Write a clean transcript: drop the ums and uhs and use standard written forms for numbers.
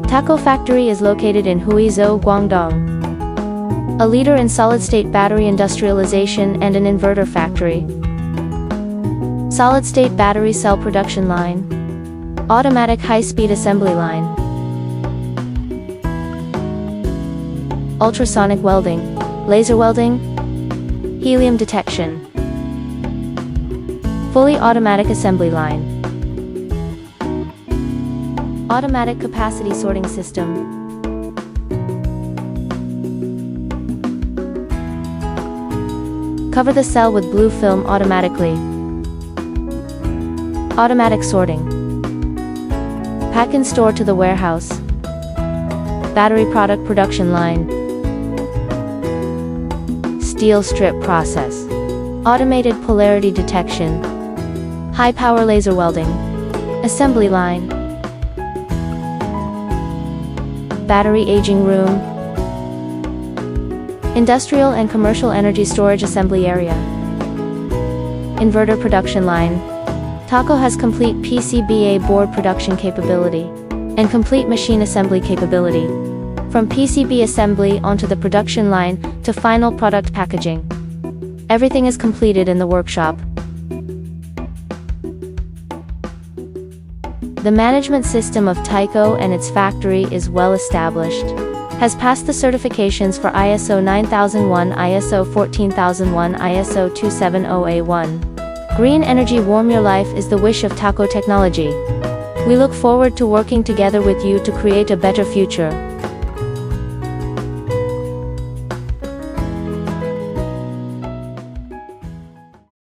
TAICO factory is located in Huizhou, Guangdong. A leader in solid-state battery industrialization and an inverter factory. Solid-state battery cell production line. Automatic high-speed assembly line. Ultrasonic welding. Laser welding. Helium detection. Fully automatic assembly line. Automatic capacity sorting system. Cover the cell with blue film automatically. Automatic sorting. Pack and store to the warehouse. Battery product production line. Steel strip process. Automated polarity detection. High power laser welding. Assembly line. Battery aging room. Industrial and commercial energy storage assembly area. Inverter production line. TAICO has complete PCBA board production capability and complete machine assembly capability. From PCB assembly onto the production line to final product packaging. Everything is completed in the workshop. The management system of TAICO and its factory is well established. Has passed the certifications for ISO 9001, ISO 14001, ISO 270A1. Green energy warm your life is the wish of TAICO technology. We look forward to working together with you to create a better future.